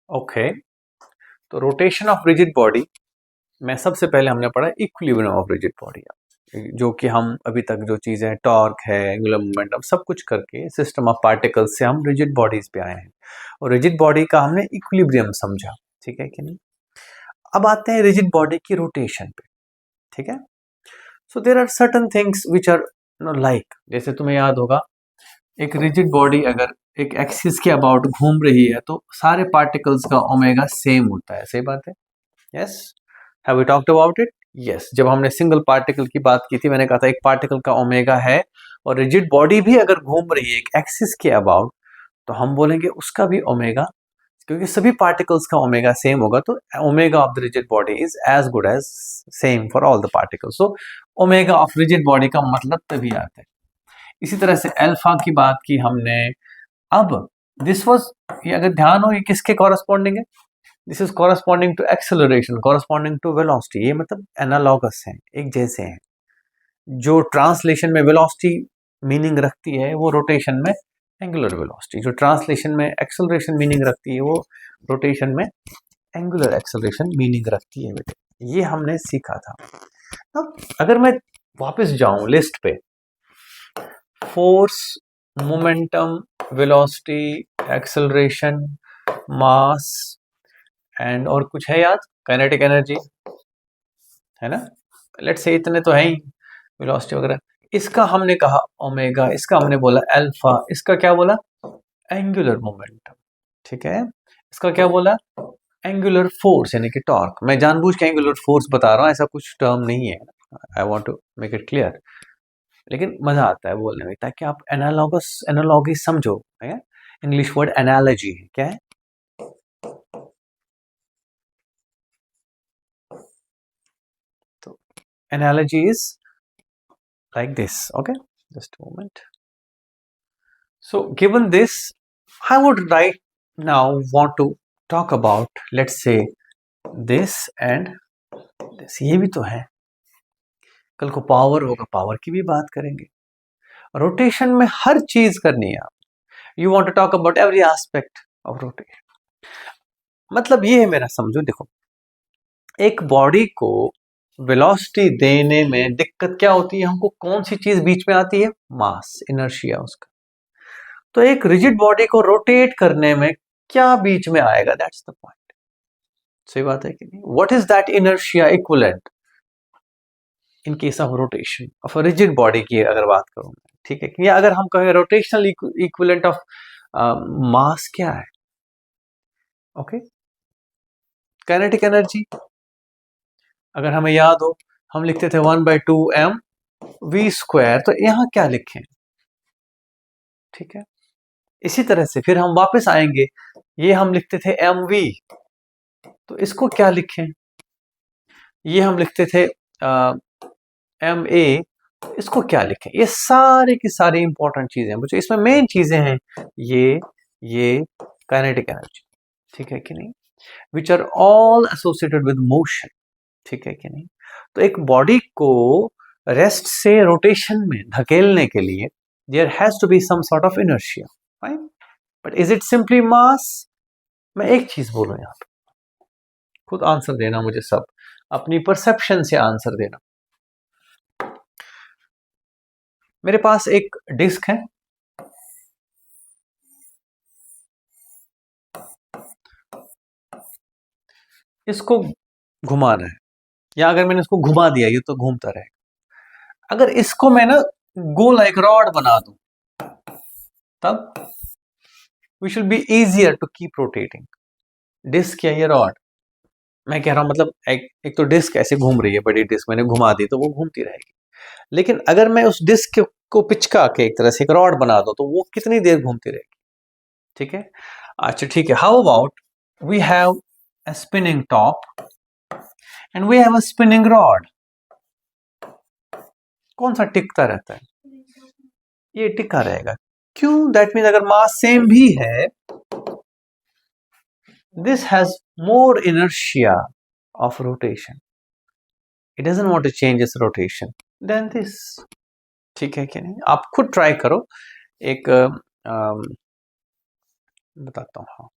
Okay, तो rotation of rigid body में सबसे पहले हमने पढ़ा इक्विलिब्रियम ऑफ रिजिड बॉडी, जो कि हम अभी तक जो चीज़ें टॉर्क है, एंगुलर मोमेंटम, सब कुछ करके सिस्टम ऑफ पार्टिकल्स से हम रिजिड बॉडीज पे आए हैं और रिजिड बॉडी का हमने इक्विलिब्रियम समझा, ठीक है कि नहीं। अब आते हैं रिजिड बॉडी की रोटेशन पे, ठीक है। So there are certain things which are like, जैसे तुम्हें याद होगा एक रिजिड बॉडी अगर एक एक्सिस के अबाउट घूम रही है तो सारे पार्टिकल्स का ओमेगा सेम होता है, सही बात है। Yes, have we talked about it? Yes, जब हमने सिंगल पार्टिकल की बात की थी मैंने कहा था एक पार्टिकल का ओमेगा है और रिजिड बॉडी भी अगर घूम रही है एक एक्सिस के अबाउट तो हम बोलेंगे उसका भी ओमेगा, क्योंकि सभी पार्टिकल्स का ओमेगा सेम होगा तो omega of the rigid body is as good as same for all the particles. So omega of rigid body का मतलब तभी आता है। इसी तरह से अल्फा की बात की हमने। अब दिस वाज, ये अगर ध्यान हो ये किसके कॉरस्पॉन्डिंग है? This is corresponding to acceleration, corresponding to velocity. ये मतलब एनालॉगस है, एक जैसे हैं। जो ट्रांसलेशन में वेलोसिटी मीनिंग रखती है वो रोटेशन में एंगुलर वेलोसिटी, जो ट्रांसलेशन में एक्सेलरेशन मीनिंग रखती है वो रोटेशन में एंगुलर एक्सेलरेशन मीनिंग रखती है बेटे। ये हमने सीखा था। अब अगर मैं वापस जाऊं लिस्ट पे, force, momentum, velocity, acceleration, mass and और कुछ है याद? काइनेटिक एनर्जी है ना, लेट्स से इतने तो है ही, वेलोसिटी वगैरह। इसका हमने कहा ओमेगा, इसका हमने बोला अल्फा, इसका क्या बोला? एंगुलर मोमेंटम, ठीक है। इसका क्या बोला? एंगुलर फोर्स यानी कि टॉर्क। मैं जानबूझ के एंगुलर फोर्स बता रहा हूँ, ऐसा कुछ टर्म नहीं है, I want to make it clear, लेकिन मजा आता है बोलने में ताकि आप एनालॉगस एनालॉगी समझो, है। इंग्लिश वर्ड एनालॉजी है, क्या है? तो analogy is like this, okay, just a moment. So given this, I would right now want to talk about, let's say, this and this। ये भी तो है, कल को पावर होगा, पावर की भी बात करेंगे। रोटेशन में हर चीज करनी है आप, you want to talk about every aspect of rotation. मतलब ये है मेरा, समझो, देखो एक बॉडी को वेलोसिटी देने में दिक्कत क्या होती है? हमको कौन सी चीज बीच में आती है? मास, इनर्शिया उसका। तो एक रिजिड बॉडी को रोटेट करने में क्या बीच में आएगा? That's the point. सही बात है कि नहीं? What is that inertia equivalent in case of rotation of a rigid body की अगर बात करूं, ठीक है। या अगर हम कहें रोटेशनल इक्विवेलेंट ऑफ मास क्या है? ओके, काइनेटिक एनर्जी अगर हमें याद हो, हम लिखते थे 1/2 mv², तो यहां क्या लिखें? ठीक है, इसी तरह से फिर हम वापस आएंगे, ये हम लिखते थे mv, तो इसको क्या लिखें? ये हम लिखते थे ma, इसको क्या लिखें? ये सारे की सारी इंपॉर्टेंट चीजें हैं, इसमें मेन चीजें हैं ये काइनेटिक एनर्जी, ठीक है कि नहीं, which are all associated with motion, ठीक है कि नहीं। तो एक बॉडी को रेस्ट से रोटेशन में धकेलने के लिए there has to be some sort of inertia, right? But is it simply mass? मैं एक चीज बोलूं यहां पर, खुद आंसर देना मुझे, सब अपनी परसेप्शन से आंसर देना। मेरे पास एक डिस्क है, इसको घुमाना है, या अगर मैंने इसको घुमा दिया ये तो घूमता रहेगा। अगर इसको मैं ना गोल एक रॉड बना दूं, तब we should be easier to keep rotating. Disc या ये रॉड, मैं कह रहा हूं मतलब एक तो डिस्क ऐसे घूम रही है, बड़ी डिस्क मैंने घुमा दी तो वो घूमती रहेगी, लेकिन अगर मैं उस डिस्क को पिचका के एक तरह से एक रॉड बना दूं तो वो कितनी देर घूमती रहेगी? ठीक है, अच्छा ठीक है। How about we have a spinning top and we have a spinning rod, कौन सा टिकता रहता है? ये टिका रहेगा। क्यों? दैट मीन अगर मास सेम भी है, this has more inertia of rotation, it doesn't want to change its rotation than this, ठीक है कि नहीं? आप खुद ट्राई करो, एक बताता हूँ, हाँ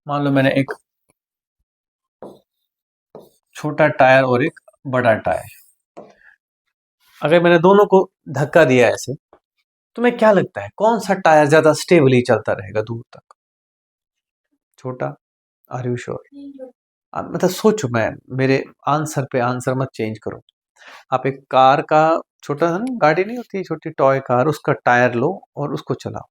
मान लो मैंने एक छोटा टायर और एक बड़ा टायर, अगर मैंने दोनों को धक्का दिया ऐसे, तुम्हें क्या लगता है कौन सा टायर ज्यादा स्टेबली चलता रहेगा दूर तक? छोटा। Are you sure? मतलब सोचो, मैं मेरे आंसर पे आंसर मत चेंज करो। आप एक कार का, छोटा सा ना गाड़ी नहीं होती छोटी टॉय कार, उसका टायर लो और उसको चलाओ।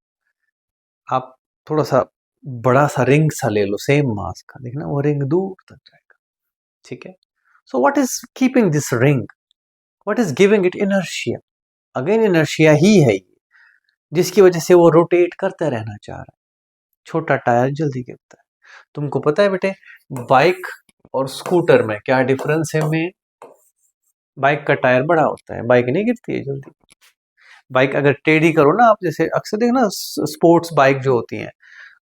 आप थोड़ा सा बड़ा सा रिंग सा ले लो सेम मास का, देखना वो रिंग दूर तक जाएगा। ठीक है। So what is keeping this ring? What is giving it inertia? Again inertia ही है ये, जिसकी वजह से वो रोटेट करता रहना चाह रहा है। छोटा टायर जल्दी गिरता है। तुमको पता है बेटे, बाइक और स्कूटर में क्या डिफरेंस है? में बाइक का टायर बड़ा होता है, बाइक नहीं गिरती है जल्दी। बाइक अगर टेढ़ी करो ना आप, जैसे अक्सर देखना स्पोर्ट्स बाइक जो होती हैं,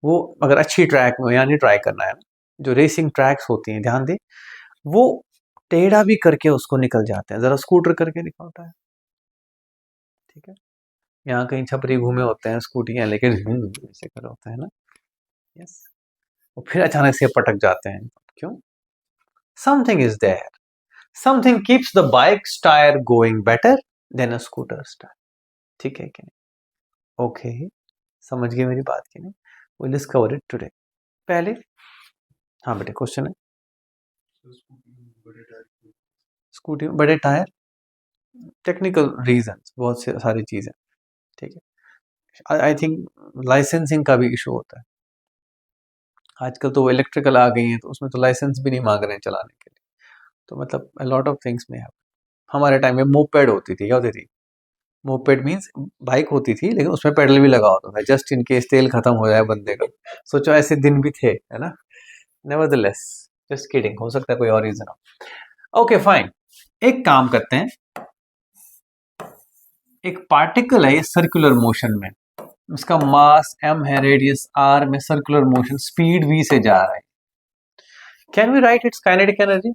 वो अगर अच्छी ट्रैक में, यानी ट्राई करना है, जो रेसिंग ट्रैक्स होती हैं ध्यान दे, वो टेढ़ा भी करके उसको निकल जाते हैं। जरा स्कूटर करके निकलता है। ठीक है। यहाँ कहीं छपरी घूमे होते हैं स्कूटियां लेके, ऐसे कर होता है ना। यस। और फिर अचानक से पटक जाते हैं। क्यों? Something is there, something keeps the bike's tyre going better than a scooter's tyre. ठीक है कि नहीं? ओके, समझ गए मेरी बात की नहीं? Will discover it today. पहले हाँ बेटे, क्वेश्चन है स्कूटी में बड़े टायर, टेक्निकल रीजंस, बहुत से सारी चीजें। ठीक है। आई थिंक लाइसेंसिंग का भी इशू होता है। आजकल तो इलेक्ट्रिकल आ गई है, तो उसमें तो लाइसेंस भी नहीं मांग रहे हैं चलाने के लिए। तो मतलब अ लॉट ऑफ थिंग्स में है। हमारे टाइम में मोपेड होती थी, क्या होती थी? मोपेड मीन्स बाइक होती थी लेकिन उसमें पेडल भी लगा होता था, जस्ट इन केस तेल खत्म हो जाए बंदे का। सोचो ऐसे दिन भी थे, है ना? नेवरदलेस, जस्ट किडिंग, हो सकता है कोई और रीजन हो। ओके फाइन, एक काम करते हैं। एक पार्टिकल है ये सर्कुलर मोशन में, उसका मास m है, रेडियस r में, सर्कुलर मोशन, स्पीड v से जा रहा है। Can we write its kinetic energy?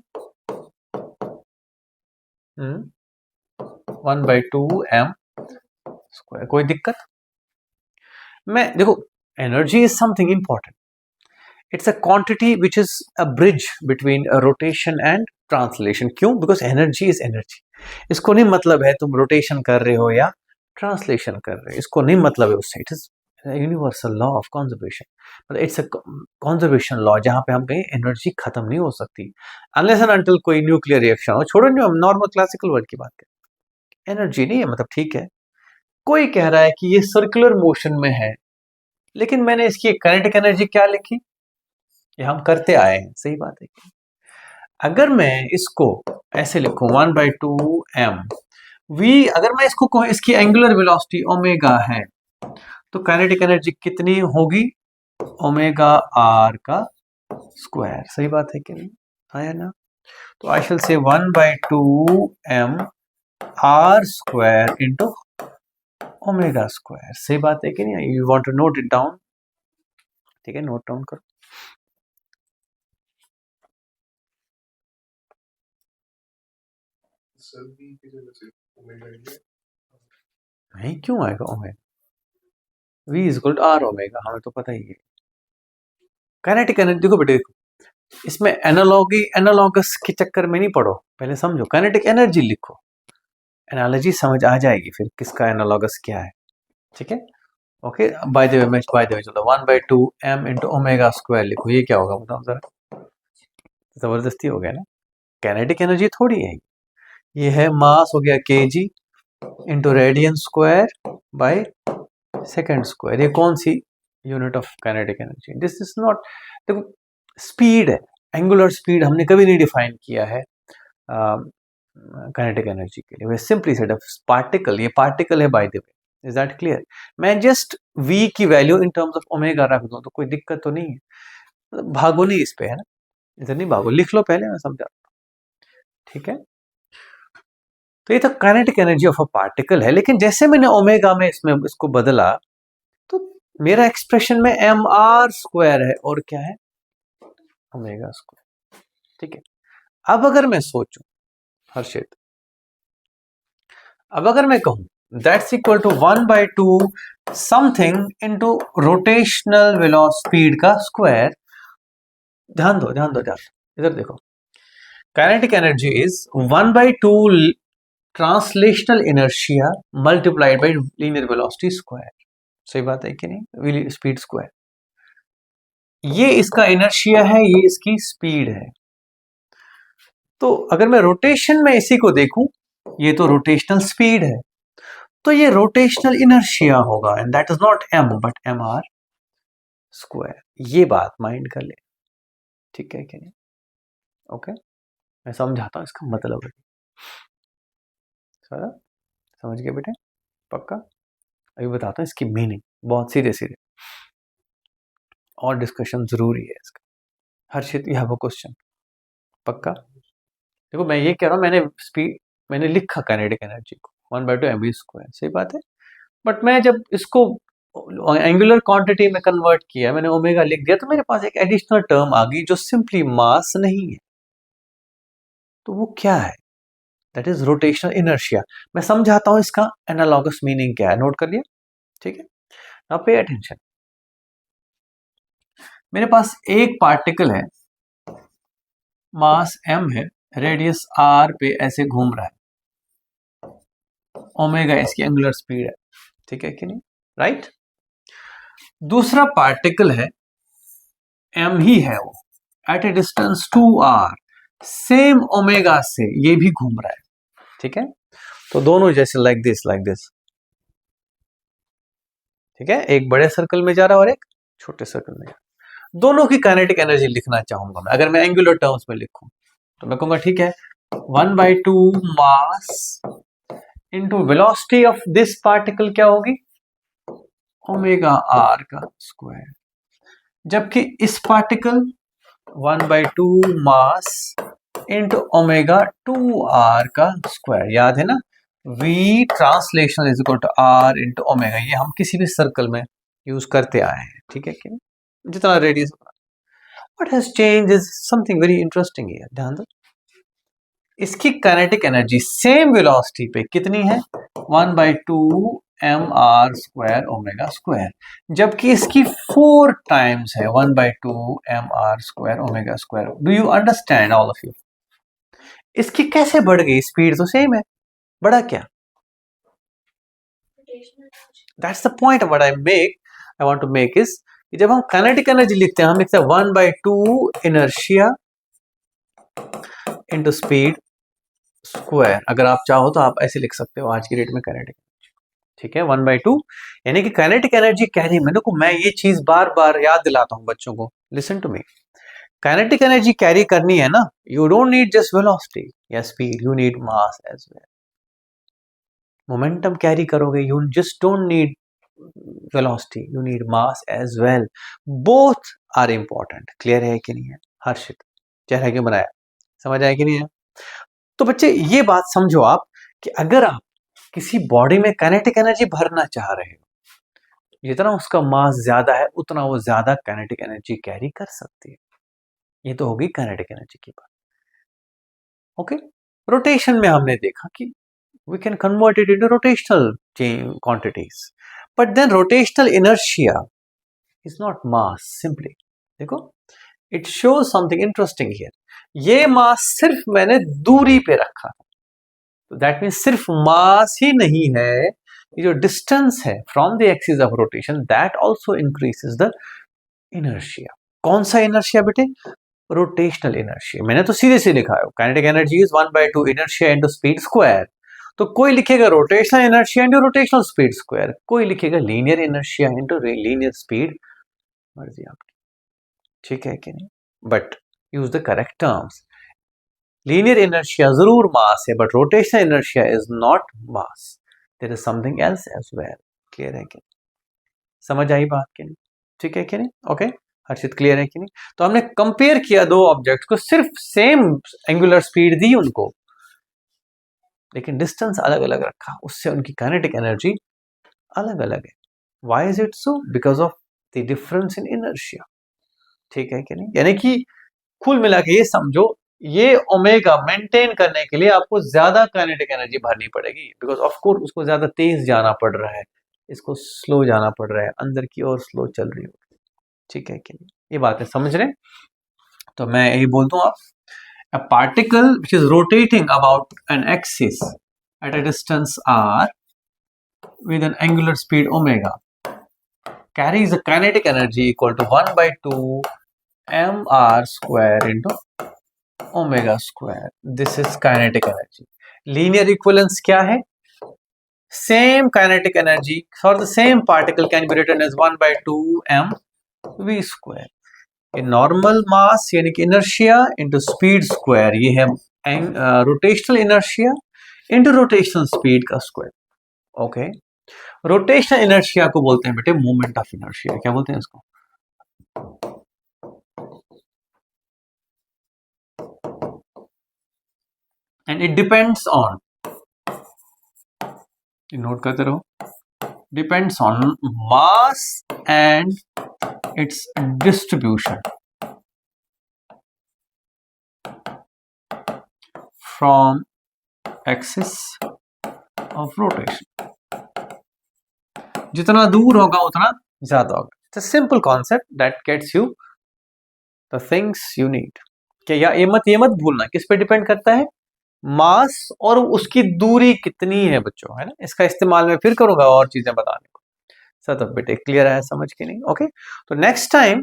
1/2m square. कोई दिक्कत? मैं देखो, energy is something important. It's a quantity which is a bridge between rotation and translation. क्यों? Because energy is energy. इसको नहीं मतलब है तुम रोटेशन कर रहे हो या ट्रांसलेशन कर रहे हो, इसको नहीं मतलब है उससे। It is universal law of conservation. मतलब इट्स अ कंजर्वेशन लॉ, जहां पे हम कहें एनर्जी खत्म नहीं हो सकती अनलेस एंड अनटिल कोई न्यूक्लियर रिएक्शन हो। छोड़ो, नहीं, हम नॉर्मल क्लासिकल वर्ड की बात करें। एनर्जी नहीं है, मतलब ठीक है। कोई कह रहा है कि ये सर्कुलर मोशन में है, लेकिन मैंने इसकी काइनेटिक एनर्जी क्या लिखी? ये हम करते आए हैं, सही बात है। अगर मैं इसको ऐसे लिखूं 1/2m v, अगर मैं इसको कहूं इसकी एंगुलर वेलोसिटी ओमेगा है, तो काइनेटिक एनर्जी कितनी होगी? ओमेगा आर का स्क्वायर। सही बात है कि नहीं? आया ना? तो आई shall say 1/2m r square into omega square. सही बात है कि नहीं? You want to note it down? ठीक है, नोट डाउन करो। नहीं, क्यों आएगा omega? v is equal to r omega, हमें तो पता ही है। काइनेटिक एनर्जी देखो बेटे, इसमें एनालॉगी एनालॉगस के चक्कर में नहीं पड़ो, पहले समझो काइनेटिक एनर्जी लिखो, एनालॉजी समझ आ जाएगी फिर किसका एनालॉगस क्या है। ठीक है। ओके, बाय द वे मैं चलो 1/2m इंटू ओमेगा स्क्वायर लिखो, ये क्या होगा बताओ जरा? जबरदस्ती हो गया ना? काइनेटिक एनर्जी थोड़ी है ये है मास हो गया kg into radian square by second square. ये कौन सी unit of kinetic energy? This is not, देखो स्पीड है, एंगुलर स्पीड हमने कभी नहीं डिफाइन किया है काइनेटिक एनर्जी के लिए। वे सिंपली सेड पार्टिकल, ये पार्टिकल है by the way. Is that clear? मैं जस्ट v की value in terms of omega रख दूं तो कोई दिक्कत तो नहीं है। भागो नहीं इस पे, है ना? इधर नहीं भागो, लिख लो पहले, मैं समझा। ठीक है। तो ये तो kinetic energy of a particle है, लेकिन जैसे मैंने ओमेगा में इसमें इसको बदला, तो मेरा एक्सप्रेशन में एम आर स्क्वायर है और क्या है? Omega square. ठीक है। अब अगर मैं सोचूं हर्षित, अब अगर मैं कहूं that's equal to 1/2 something into rotational velocity speed का स्क्वायर। ध्यान दो ध्यान दो ध्यान दो, इधर देखो। Kinetic energy is 1/2 translational inertia multiplied by linear velocity square. सही बात है कि नहीं? स्पीड स्क्वायर, ये इसका इनर्शिया है, ये इसकी स्पीड है। तो अगर मैं रोटेशन में इसी को देखूं, ये तो रोटेशनल स्पीड है, तो ये रोटेशनल इनर्शिया होगा, and that is not m but m are square. ये बात माइंड कर ले, ठीक है कि नहीं? ओके, मैं समझाता हूं इसका मतलब है। सारा समझ गए बेटे? पक्का? अभी बताता हूं इसकी मीनिंग, बहुत सीधे सीधे, और डिस्कशन जरूरी है इसका। हर्षित, यह वो क्वेश्चन पक्का? देखो मैं ये कह रहा हूं, मैंने लिखा काइनेटिक एनर्जी को 1/2 mv स्क्वायर, सही बात है। बट मैं जब इसको एंगुलर क्वांटिटी में कन्वर्ट किया, मैंने ओमेगा लिख दिया, तो मेरे पास एक एडिशनल टर्म आ गई जो सिंपली मास नहीं है। तो वो क्या है? That is rotational inertia. मैं समझाता हूं इसका एनालॉगस मीनिंग क्या है, नोट कर लिया? ठीक है, नाउ पे अटेंशन। मेरे पास एक पार्टिकल है, मास m है, रेडियस r पे ऐसे घूम रहा है, ओमेगा इसकी एंगुलर स्पीड है, ठीक है कि नहीं? राइट। दूसरा पार्टिकल है, m ही है वो, at a distance 2r, same omega से ये भी घूम रहा है, ठीक है? तो दोनों जैसे लाइक दिस, ठीक है? एक बड़े सर्कल में जा रहा है और एक छोटे सर्कल में जा रहा है। दोनों की काइनेटिक एनर्जी लिखना चाहूंगा मैं, अगर मैं एंगुलर टर्म्स में लिखूं तो मैं कहूंगा ठीक है, 1/2 mass into velocity of this particle क्या होगी? ओमेगा आर का स्क्वायर। जबकि इस particle 1/2 mass into omega 2r का स्क्वायर। याद है ना, v translational is equal to r into omega. ये हम किसी भी सर्कल में यूज करते आए हैं, ठीक है कि जितना radius. What has change is something very interesting here, ध्यान दो। इसकी काइनेटिक एनर्जी सेम वेलोसिटी पे कितनी है? 1/2 mr स्क्वायर ओमेगा स्क्वायर, जबकि इसकी 4 टाइम्स है 1/2 mr square omega square. Do you understand all of you? इसकी कैसे बढ़ गई? स्पीड तो सेम है, बढ़ा क्या? That's the point what I want to make is, जब हम काइनेटिक एनर्जी लिखते हैं, हम लिखते हैं 1/2 इनर्शिया इनटू स्पीड स्क्वायर। अगर आप चाहो तो आप ऐसे लिख सकते हो आज की डेट में काइनेटिक, ठीक है? 1/2 यानी कि काइनेटिक एनर्जी कैरी। मैं ये चीज बार बार याद दिलाता हूं बच्चों को, listen to me. Kinetic energy carry करनी है ना, you don't need just velocity या speed, you need mass as well. Momentum carry करोगे, you just don't need velocity, you need mass as well. Both are important. Clear है कि नहीं है? हर्षित, चेहरा क्यों बनाया? समझ आया कि नहीं है? तो बच्चे ये बात समझो आप, कि अगर आप किसी बॉडी में काइनेटिक एनर्जी भरना चाह रहे हो, जितना उसका मास ज्यादा है उतना वो ज्यादा काइनेटिक एनर्जी कैरी कर सकती है। ये तो होगी काइनेटिक एनर्जी की बात। ओके, रोटेशन में हमने देखा कि we can convert it into rotational quantities, but then rotational inertia is not mass simply. देखो, it shows something interesting here. ये मास सिर्फ मैंने दूरी पे रखा, तो दैट मीन्स सिर्फ मास ही नहीं है, ये जो डिस्टेंस है from the axis of rotation, that also increases the inertia. कौन सा इनर्शिया बेटे? Rotational inertia. मैंने तो सीधे से लिखा है, kinetic energy is 1/2 inertia into speed square. तो कोई लिखेगा rotational inertia into rotational speed square, कोई लिखेगा linear inertia into linear speed, मर्जी आपकी, ठीक है कि नहीं? But use the correct terms. Linear inertia जरूर मास है, but rotational inertia is not mass, there is something else as well. Clear है कि नहीं? समझ आई बात कि नहीं? ठीक है कि नहीं? ओके, हर्षित क्लियर है कि नहीं? तो हमने कंपेयर किया दो ऑब्जेक्ट्स को, सिर्फ सेम एंगुलर स्पीड दी उनको, लेकिन डिस्टेंस अलग अलग रखा, उससे उनकी काइनेटिक एनर्जी अलग अलग है। Why is it so? Because of the difference in inertia. ठीक है कि नहीं? यानी कि कुल मिला के ये समझो, ये ओमेगा मेंटेन करने के लिए आपको ज्यादा काइनेटिक एनर्जी भरनी पड़ेगी, बिकॉज ऑफ कोर्स उसको ज्यादा तेज जाना पड़ रहा है, इसको स्लो जाना पड़ रहा है, अंदर की ओर स्लो चल रही होगी, ठीक है कि नहीं? ये बातें समझ रहे हैं? तो मैं यही बोल दूं आप, a particle which is rotating about an axis at a distance r with an angular speed omega carries a kinetic energy equal to 1 by 2 mr square into omega square. This is kinetic energy. Linear equivalence क्या है? Same kinetic energy for the same particle can be written as 1 by 2 m v square. ये normal मास यानी कि inertia into speed square, ये है rotational inertia into rotational speed का square. Okay, rotational inertia को बोलते हैं बेटे मोमेंट ऑफ इनर्शिया। क्या बोलते हैं इसको? And it depends on, note करते रहो, depends on mass and its distribution from axis of rotation. जितना दूर होगा उतना ज्यादा होगा। It's a simple concept that gets you the things you need. क्या ये मत भूलना, किस पे डिपेंड करता है? मास और उसकी दूरी कितनी है बच्चों, है ना? इसका इस्तेमाल मैं फिर करूंगा और चीजें बताने को। सब बेटे क्लियर है, समझ के नहीं? ओके, तो next time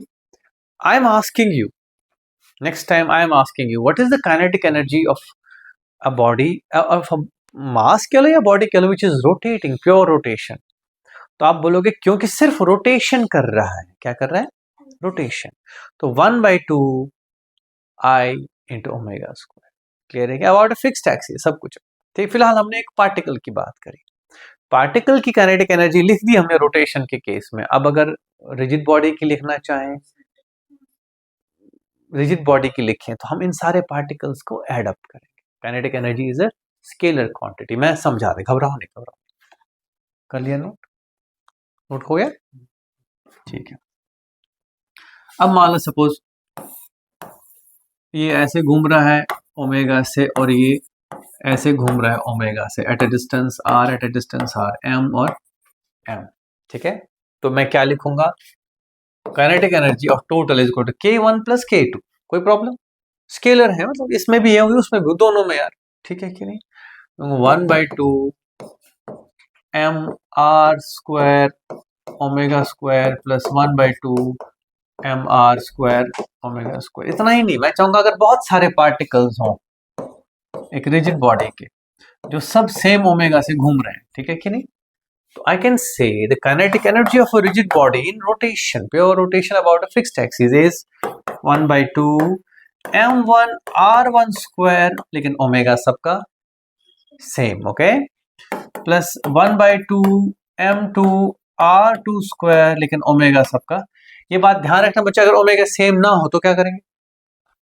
I am asking you, what is the kinetic energy of a body, of mass कह लो या बॉडी कह लो, which is rotating, pure rotation. तो आप बोलोगे क्योंकि सिर्फ रोटेशन कर रहा है। क्या कर रहा है? रोटेशन। तो 1 by 2 I into omega square. Clear है क्या? अबाउट अ फिक्स्ड एक्सिस सब कुछ। ठीक, फिलहाल हमने एक पार्टिकल की बात करी। पार्टिकल की काइनेटिक एनर्जी लिख दी हमने रोटेशन के केस में। अब अगर रिजिड बॉडी की लिखना चाहें, रिजिड बॉडी की लिखें, तो हम इन सारे पार्टिकल्स को ऐड अप करेंगे। Kinetic energy is a scalar quantity. मैं समझा रहा, घबराओ नहीं, कर लिया नोट? नोट हो गया? ठीक है। अब मान लो सपोज ये ऐसे घूम रहा है ओमेगा से, और ये ऐसे घूम रहा है ओमेगा से, at a distance r, m और एम। ठीक है, तो मैं क्या लिखूंगा? Kinetic energy of total is equal to K1 plus K2। कोई प्रॉब्लम? स्केलर है, मतलब इसमें भी है उसमें भी, दोनों में यार। ठीक है कि नहीं? 1 by 2 m are square omega square plus 1 by 2 m are square omega square. इतना ही नहीं, मैं चाहूंगा अगर बहुत सारे पार्टिकल्स हों एक रिजिड बॉडी के, जो सब सेम ओमेगा से घूम रहे हैं, ठीक है कि नहीं? तो I can say the kinetic energy of a rigid body in rotation, pure rotation about a fixed axis, is 1 by 2 m1 r1 square, लेकिन ओमेगा सबका same, okay, plus 1 by 2 m2 r2 square, लेकिन omega सबका। ये बात ध्यान रखना बच्चा, अगर ओमेगा सेम ना हो तो क्या करेंगे?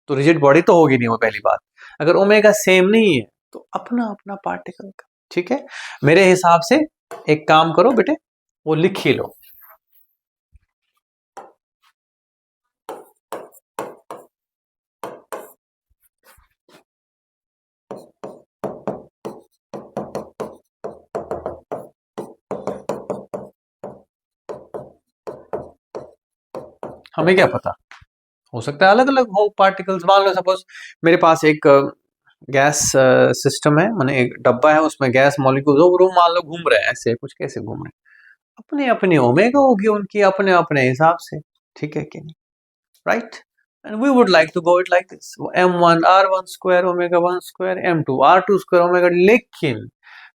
तो रिजिड बॉडी तो होगी नहीं, वो पहली बात। अगर ओमेगा सेम नहीं है तो अपना अपना पार्टिकल का। ठीक है, मेरे हिसाब से एक काम करो बेटे, वो लिख ही लो। हमें क्या पता, हो सकता है अलग अलग हो पार्टिकल्स। मान लो सपोज मेरे पास एक गैस सिस्टम है, माने एक डब्बा है, उसमें गैस मॉलिक्यूल्स, वो मान लो घूम रहे हैं ऐसे, कुछ कैसे घूम रहे हैं, अपने अपने ओमेगा होगी उनकी, अपने अपने हिसाब से। ठीक है कि नहीं? Right, and we would like to go it like this, m1 r1 square omega 1 square, m2 r2 square omega. लेकिन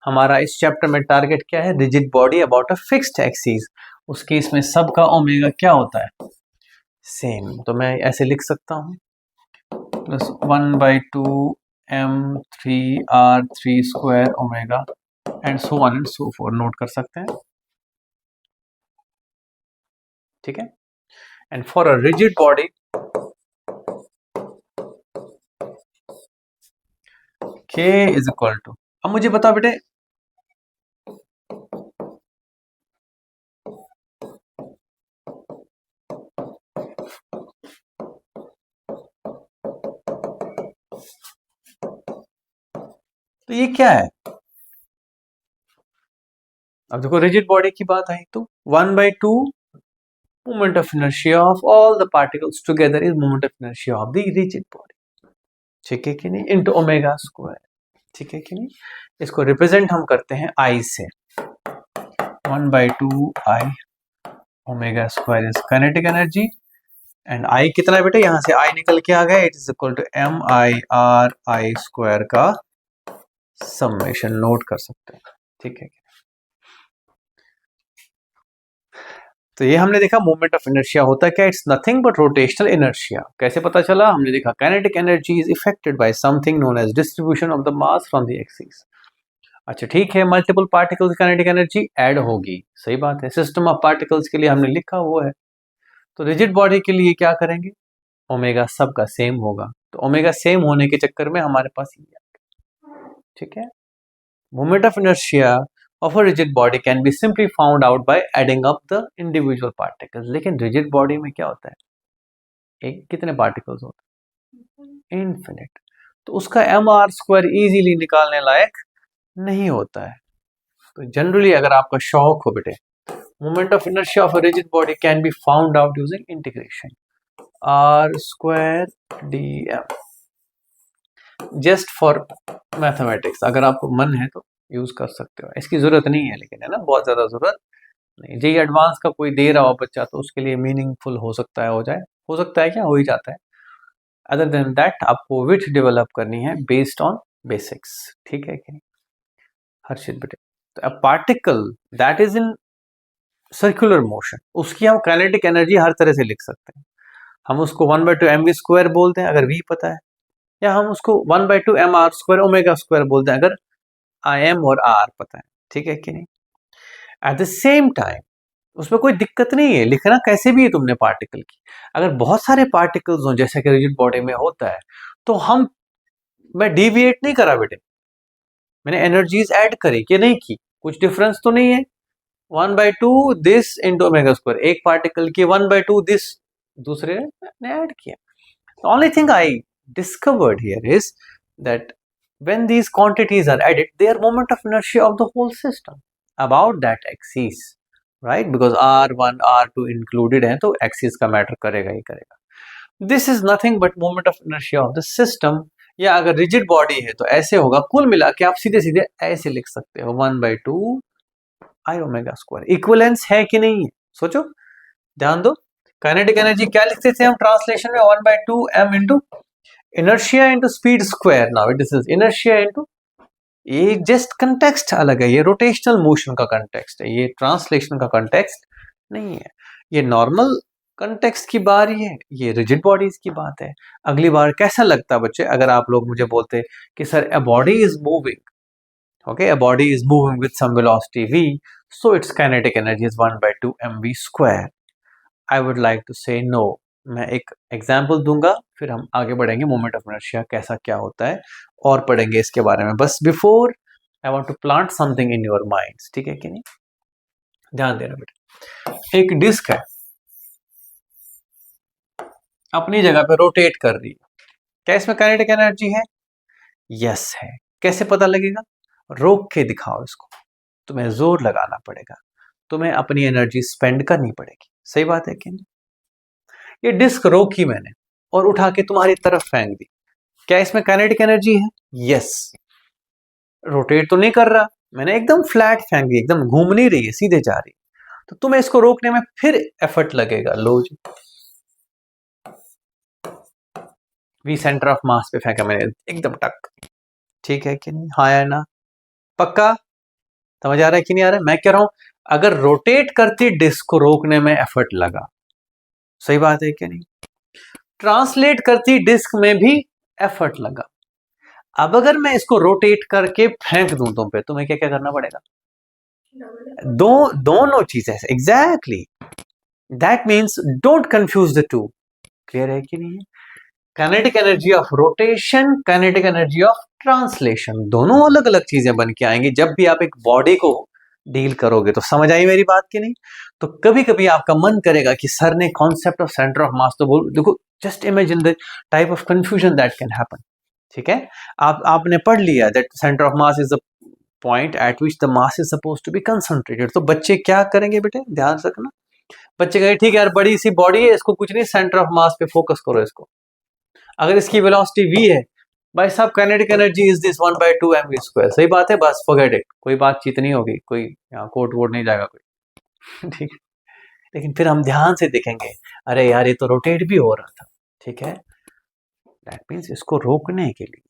हमारा इस चैप्टर में टारगेट क्या है? Rigid body about a fixed axis. उस केस में सबका ओमेगा क्या होता है? सेम। तो मैं ऐसे लिख सकता हूँ, plus 1 by 2 m3 r3 square omega and so on and so forth. Note कर सकते हैं, ठीक है? And for a rigid body K is equal to, अब मुझे बताओ बेटे, तो ये क्या है? अब देखो रिजिड बॉडी की बात आई तो 1/2 moment of inertia of all the particles together is moment of inertia of the rigid body, ठीक है कि नहीं, इनटू ओमेगा स्क्वायर, ठीक है कि नहीं। इसको रिप्रेजेंट हम करते हैं आई से, 1/2 I omega square is kinetic energy, and I कितना है बेटा, यहां से आई निकल के आ गया, it is equal to MI/R square का समेशन, नोट कर सकते हैं, ठीक है। तो ये हमने देखा मोमेंट ऑफ इनर्शिया होता है क्या, it's nothing but rotational inertia. कैसे पता चला, हमने देखा kinetic energy is affected by something known as distribution of the mass from the axis. अच्छा ठीक है, multiple particles kinetic energy add होगी, सही बात है, सिस्टम ऑफ पार्टिकल्स के लिए हमने लिखा वो है। तो रिजिड बॉडी के लिए क्या करेंगे, ओमेगा सबका सेम होगा, तो ओमेगा सेम होने के चक्कर में हमारे पास ये है, ठीक है। Moment of inertia of a rigid body can be simply found out by adding up the individual particles। लेकिन rigid body में क्या होता है, एक कितने पार्टिकल्स होते हैं, इनफिनिट, तो उसका MR स्क्वायर इजीली निकालने लायक नहीं होता है। तो जनरली अगर आपका शौक हो बेटे, moment of inertia of a rigid body can be found out using integration R square dm, just for mathematics, अगर आपको मन है तो यूज कर सकते हो, इसकी जरूरत नहीं है लेकिन, है ना, बहुत ज्यादा जरूरत नहीं। जे एडवांस का कोई दे रहा हो बच्चा तो उसके लिए मीनिंगफुल हो सकता है, हो जाए, हो सकता है क्या, हो ही जाता है। अदर देन दैट आपको विथ डेवलप करनी है बेस्ड ऑन बेसिक्स, ठीक है कि नहीं हर्षित बेटे। तो a particle that is in circular motion, उसकी हम काइनेटिक एनर्जी हर तरह से लिख सकते हैं। हम उसको 1/2 mv स्क्वायर बोलते हैं अगर v पता है, या हम उसको 1/2 mr स्क्वायर ओमेगा स्क्वायर बोलते हैं अगर im और r पता है, ठीक है कि नहीं। एट द सेम टाइम उसमें कोई दिक्कत नहीं है, लिखना कैसे भी है तुमने पार्टिकल की। अगर बहुत सारे पार्टिकल्स हों जैसे कि रिजिड बॉडी में होता है, तो मैं डिविएट नहीं करा बेटे, मैंने एनर्जीज ऐड करी कि नहीं की, कुछ डिफरेंस तो नहीं है। 1/2 दिस इंटू ओमेगा स्क्वायर, एक पार्टिकल की 1/2 दिस, दूसरे ने ऐड किया। The only thing I discovered here is that when these quantities are added, they are moment of inertia of the whole system about that axis, right? Because R1, R2 included है तो axis का matter करेगा ही करेगा। This is nothing but moment of inertia of the system, या अगर rigid body है तो ऐसे होगा, कुल मिला के आप सीधे सीधे ऐसे लिख सकते हो 1/2 I ओमेगा स्क्वायर। इक्विवेलेंस है कि नहीं है, सोचो, ध्यान दो। काइनेटिक एनर्जी क्या लिखते थे हम ट्रांसलेशन में, 1/2 m into inertia into speed square. Now this is inertia into, ये जस्ट कंटेक्स्ट अलग है, ये रोटेशनल मोशन का कंटेक्स्ट है, ये ट्रांसलेशन का कंटेक्स्ट नहीं है। ये नॉर्मल कंटेक्स्ट की बारी है, ये रिजिड बॉडीज की बात है। अगली बार कैसा लगता बच्चे अगर आप लोग मुझे बोलते कि sir a body is moving, okay, a body is moving with some velocity v, so its kinetic energy is 1/2 mv square। I would like to say no। मैं एक एग्जाम्पल दूंगा फिर हम आगे बढ़ेंगे, मोमेंट ऑफ इनर्शिया कैसा क्या होता है और पढ़ेंगे इसके बारे में। बस before I want to plant something in your minds, ठीक है कि नहीं, ध्यान देना बेटा। एक डिस्क है अपनी जगह पे रोटेट कर रही है, क्या इसमें काइनेटिक एनर्जी है, यस है। कैसे पता लगेगा, रोक के दिखाओ इसको, तुम्हें जोर लगाना पड़ेगा, तुम्हें अपनी एनर्जी स्पेंड करनी पड़ेगी, सही बात है कि नहीं। ये डिस्क रोकी मैंने और उठा के तुम्हारी तरफ फेंक दी, क्या इसमें काइनेटिक एनर्जी है, यस। रोटेट तो नहीं कर रहा, मैंने एकदम फ्लैट फेंक दी, एकदम घूम नहीं रही है, सीधे जा रही, तो तुम्हें इसको रोकने में फिर एफर्ट लगेगा। लो जी, वी सेंटर ऑफ मास पे फेंका मैंने एकदम टक, ठीक है कि नहीं, हाँ या ना, पक्का समझ आ रहा है कि नहीं आ रहा है। मैं कह रहा हूं अगर रोटेट करती डिस्क को रोकने में एफर्ट लगा, सही बात है कि नहीं, ट्रांसलेट करती डिस्क में भी एफर्ट लगा, अब अगर मैं इसको रोटेट करके फेंक दूं तुम पे, तुम्हें क्या क्या करना पड़ेगा, दोनों चीजें, exactly, that means don't confuse the two. Clear है कि नहीं, kinetic energy of rotation, kinetic energy of translation, दोनों अलग अलग चीजें बन के आएंगी जब भी आप एक बॉडी को डील करोगे। तो समझ आई मेरी बात की नहीं। तो कभी कभी आपका मन करेगा कि सर ने concept of centre of mass तो बोल, देखो just imagine the type of confusion that can happen, ठीक है। आपने पढ़ लिया that centre of mass is the point at which the mass is suppose to be concentrated. तो बच्चे क्या करेंगे बेटे, ध्यान रखना, बच्चे कहेंगे ठीक है यार बड़ी सी बॉडी है, इसको कुछ नहीं, सेंटर ऑफ मास पे फोकस करो इसको। अगर इसकी वेलोसिटी v है, भाई साहब kinetic energy is this 1/2 mv²। सही बात है, बस फॉरगेट इट, कोई बातचीत नहीं होगी, कोई यहाँ कोर्ट वोट नहीं जाएगा कोई ठीक है। लेकिन फिर हम ध्यान से देखेंगे, अरे यार ये तो रोटेट भी हो रहा था, ठीक है, दैट मीन्स इसको रोकने के लिए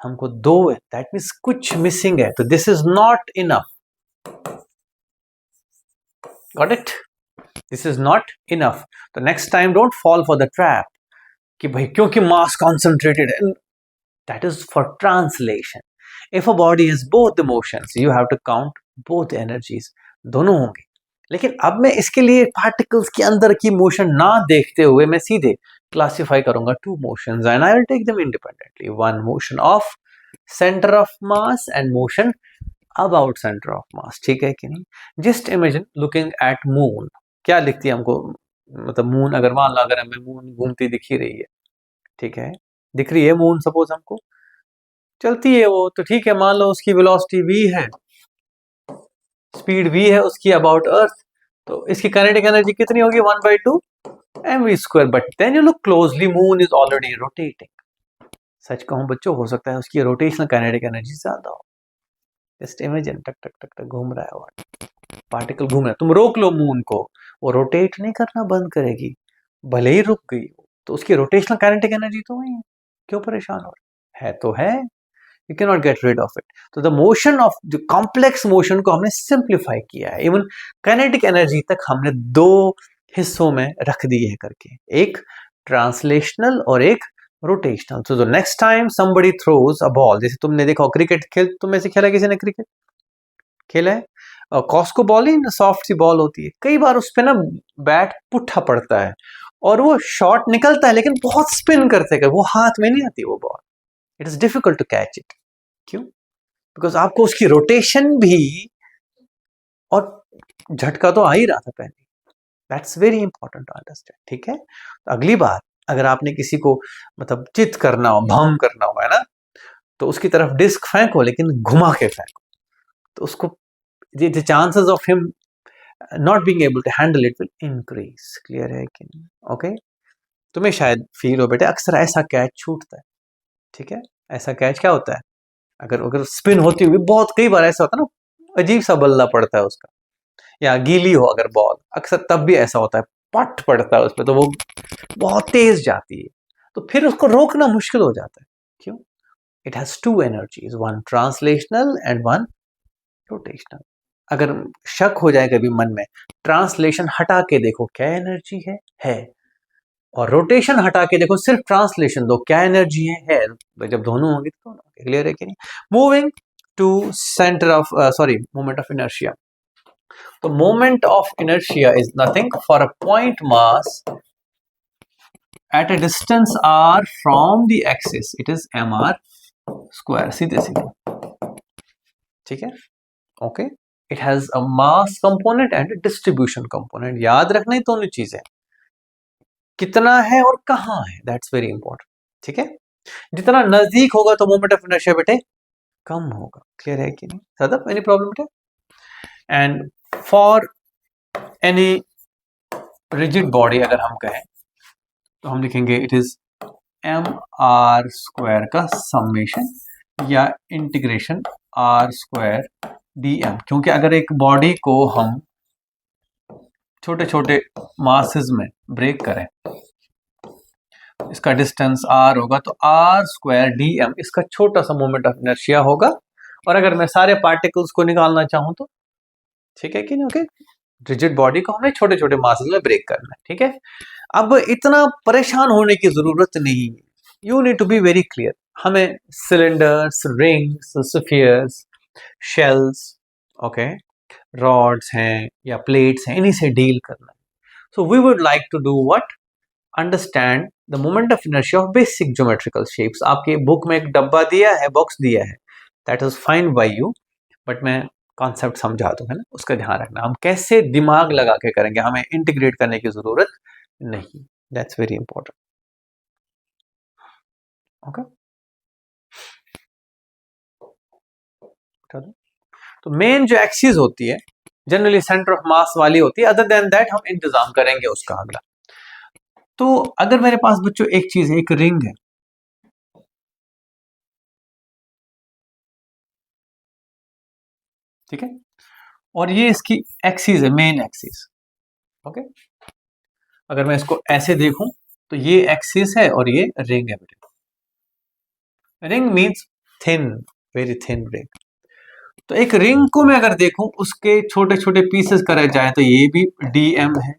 हमको दो है, दैट मीन्स कुछ मिसिंग है, तो this is not enough, got it, this is not enough. तो next time don't fall for the trap कि भाई क्योंकि मास कॉन्सेंट्रेटेड है, that is for translation. If a body has both the motions, you have to count both energies, दोनों होंगे। लेकिन अब मैं इसके लिए पार्टिकल्स के अंदर की मोशन ना देखते हुए मैं सीधे क्लासिफाई करूंगा two motions and I will take them independently, one motion of centre of mass and motion about centre of mass, ठीक है कि नहीं। Just imagine looking at moon, क्या लिखती है हमको, मतलब मून अगर मान लो अगर हमें मून घूमती दिख ही रही है, ठीक है, दिख रही है मून, सपोज हमको चलती है वो, तो ठीक है, मान लो उसकी वेलोसिटी v है, स्पीड v है उसकी अबाउट अर्थ, तो इसकी काइनेटिक एनर्जी कितनी होगी, 1/2 mv²। But then you look closely, moon is already rotating. सच कहूं बच्चों, हो सकता है उसकी रोटेशनल काइनेटिक एनर्जी ज्यादा हो। जस्ट इमेजिन, टक टक टक टक घूम रहा है वो पार्टिकल, घूम रहा है, तुम रोक लो मून को, वो रोटेट नहीं करना बंद करेगी, भले ही रुक गई तो उसकी रोटेशनल काइनेटिक एनर्जी तो वही है, क्यों परेशान हो रहे है, तो है, you can not get rid of it. तो द मोशन ऑफ जो कॉम्प्लेक्स मोशन को हमने सिंप्लीफाई किया है, इवन काइनेटिक एनर्जी तक हमने दो हिस्सों में रख दी है करके, एक ट्रांसलेशनल और एक rotational. So the next time somebody throws a ball, जैसे तुमने देखा क्रिकेट खेल, तुम में से खेला किसी ने क्रिकेट खेला है, कॉस्को बॉल ही सॉफ्ट सी बॉल होती है, कई बार उस पर ना बैट पुट्ठा पड़ता है और वो शॉट निकलता है लेकिन बहुत स्पिन करते कर वो हाथ में नहीं आती वो ball, it is difficult to catch it. क्यों? बिकॉज आपको उसकी रोटेशन भी, और झटका तो आ ही रहा था पहले, that's very important to understand, ठीक है। तो अगली बार अगर आपने किसी को मतलब चित करना हो, भम करना हो, है ना, तो उसकी तरफ डिस्क फेंको लेकिन घुमा के फेंको, तो उसको the chances of him not being able to handle it will increase, clear है कि नहीं, ओके। तुम्हें शायद फील हो बेटे, अक्सर ऐसा कैच छूटता है, ठीक है, ऐसा कैच क्या होता है, अगर अगर स्पिन होती हुई बहुत, कई बार ऐसा होता है ना, अजीब सा बल्ला पड़ता है उसका, या गीली हो अगर बॉल, अक्सर तब भी ऐसा होता है, पट पड़ता है उसमें, तो वो बहुत तेज जाती है, तो फिर उसको रोकना मुश्किल हो जाता है। क्यों? It has two energies, one translational and one rotational. अगर शक हो जाए कभी मन में, ट्रांसलेशन हटा के देखो क्या एनर्जी है, और रोटेशन हटा के देखो सिर्फ ट्रांसलेशन दो क्या एनर्जी है, जब दोनों होंगे तो क्लियर है कि नहीं। Moving to center of sorry moment of inertia. तो moment of inertia is nothing for a point mass at a distance r from the axis, it is mr², सीधे सीधे, ठीक है, okay. It has a mass component and distribution component, याद रखना ही दोनों चीजें, कितना है और कहां है, दैट्स वेरी इंपॉर्टेंट, ठीक है। जितना नजदीक होगा तो मोमेंट ऑफ इनर्शिया बेटे कम होगा, क्लियर है कि नहीं, सदब एनी प्रॉब्लम बेटे। And for any rigid body अगर हम कहें तो हम लिखेंगे इट इज mr² का समेशन या इंटीग्रेशन r² dm, क्योंकि अगर एक बॉडी को हम छोटे छोटे मासेस में ब्रेक करें, इसका डिस्टेंस r होगा, तो r² dm इसका छोटा सा मोमेंट ऑफ इनर्शिया होगा, और अगर मैं सारे पार्टिकल्स को निकालना चाहूं तो, ठीक है कि नहीं, ओके। रिजिड बॉडी को हमें छोटे छोटे मासेस में ब्रेक करना है, ठीक है। अब इतना परेशान होने की जरूरत नहीं, you need to be very clear, हमें cylinders, rings, spheres, shells, okay, rods हैं या प्लेट्स हैं, इन्हीं से डील करना है। So we would like to do what, understand the moment of inertia of basic geometrical shapes. आपके बुक में एक डब्बा दिया है, बॉक्स दिया है, that is fine by you, but मैं कॉन्सेप्ट समझा दूं, है ना, उसका ध्यान रखना, हम कैसे दिमाग लगा के करेंगे, हमें इंटीग्रेट करने की जरूरत नहीं, दैट्स वेरी इंपॉर्टेंट, ओके। चलो तो मेन जो एक्सिस होती है जनरली सेंटर ऑफ मास वाली होती है, अदर देन दैट हम इंतजाम करेंगे उसका अगला। तो अगर मेरे पास बच्चों एक चीज है, एक रिंग है, ठीक है, और ये इसकी एक्सिस है, मेन एक्सिस, ओके। अगर मैं इसको ऐसे देखूं तो ये एक्सिस है और ये रिंग है बेटे। Ring means thin, very thin ring. तो एक रिंग को मैं अगर देखूं उसके छोटे छोटे पीसेस करे जाए तो ये भी डीएम है,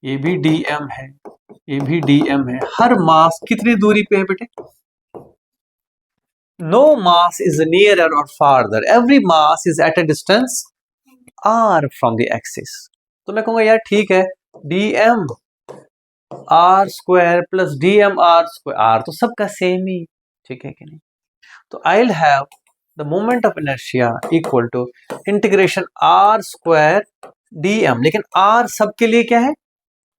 ये भी डीएम है, ये भी डीएम है। हर मास कितनी दूरी पे है बेटे? नो मास इज नियरर और farther, every mass is at a distance r from the axis. तो मैं कहूंगा यार ठीक है, dm r square plus dm r square, r तो सबका सेम ही, ठीक है कि नहीं? तो I will have the moment of inertia equal to integration r square dm, लेकिन r सबके लिए क्या है?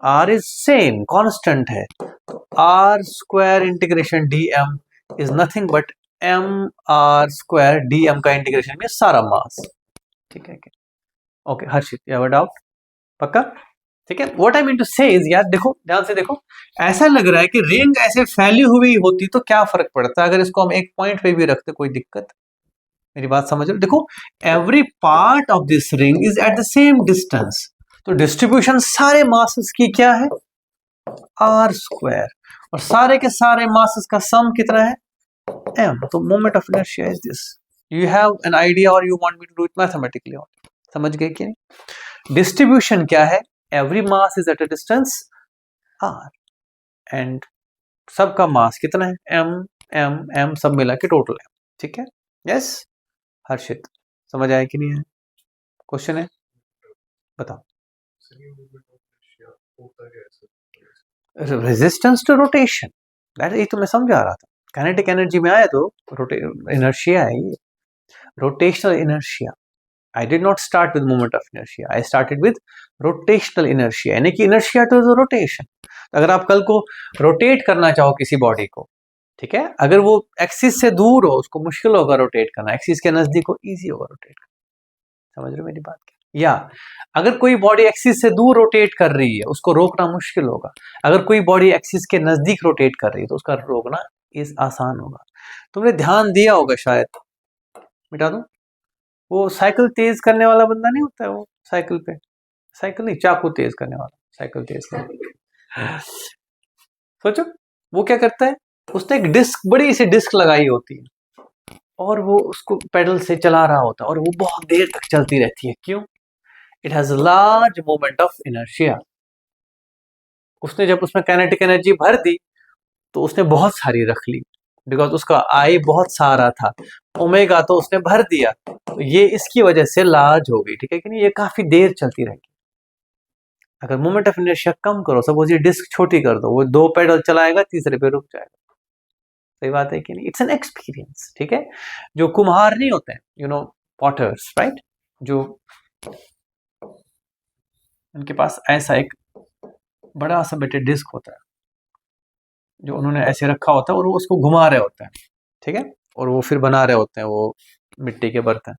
r इज सेम, कांस्टेंट है। तो r square integration dm is nothing but m r square dm का इंटीग्रेशन में सारा मास, ठीक है? Okay Harshit, you have a doubt? पक्का? ठीक है। व्हाट आई मीन टू से इज, यार देखो ध्यान से देखो, ऐसा लग रहा है कि रिंग ऐसे फैली हुई होती तो क्या फर्क पड़ता है अगर इसको हम एक पॉइंट पे भी रखते, कोई दिक्कत? मेरी बात समझ लो, देखो every part of this ring is at the same distance, तो डिस्ट्रीब्यूशन सारे मासेस की क्या है? आर स्क्वायर, और सारे के सारे मासेस का सम कितना है? m। तो moment of inertia is this. You have an idea और you want me to do it mathematically? समझ गए कि नहीं? डिस्ट्रीब्यूशन क्या है? Every mass is at a distance r, and सबका मास कितना है? m m m सब मिला के टोटल है, ठीक है? यस हर्षित, समझ आया कि नहीं है? क्वेश्चन है, बताओ। रेजिस्टेंस टू रोटेशन, ये तो मैं समझा रहा था, काइनेटिक एनर्जी में आया तो इनर्शिया है ये, rotational inertia. I did not start with moment of inertia. I started with rotational inertia, यानी कि inertia to the rotation. अगर आप कल को रोटेट करना चाहो किसी बॉडी को, ठीक है, अगर वो एक्सिस से दूर हो उसको मुश्किल होगा रोटेट करना, एक्सिस के नजदीक हो इजी होगा रोटेट करना। समझ रहे हो मेरी बात? या अगर कोई बॉडी एक्सिस से दूर रोटेट कर रही है उसको रोकना मुश्किल होगा, अगर कोई बॉडी एक्सिस के नजदीक रोटेट कर रही है तो उसका रोकना इस आसान होगा। तुमने ध्यान दिया होगा शायद, मिटा दो, वो साइकिल तेज करने वाला बंदा नहीं होता है, वो साइकिल पे, साइकिल नहीं चाकू तेज करने वाला, साइकिल तेज करने, सोचो वो क्या करता है, उसने एक डिस्क, बड़ी सी डिस्क लगाई होती है और वो उसको पेडल से चला रहा होता है और वो बहुत देर तक चलती रहती है। क्यों? It has large moment of inertia. उसने जब उसमें काइनेटिक एनर्जी भर दी तो उसने बहुत सारी रख ली, बिकॉज उसका आई बहुत सारा था, ओमेगा तो उसने भर दिया, तो ये इसकी वजह से लार्ज हो गई, ठीक है कि नहीं? ये काफी देर चलती रहेगी। अगर मोमेंट ऑफ इनर्शिया कम करो, सपोज ये डिस्क छोटी कर दो, वो 2 पेडल चलाएगा, तीसरे पे रुक जाएगा। सही बात है कि नहीं? इट्स एन एक्सपीरियंस, ठीक है? जो कुम्हार नहीं होते हैं, यू नो, पॉटर्स, राइट, जो उनके पास ऐसा एक बड़ा सा बेटे डिस्क होता है जो उन्होंने ऐसे रखा होता है और वो उसको घुमा रहे होते हैं, ठीक है, और वो फिर बना रहे होते हैं वो मिट्टी के बर्तन।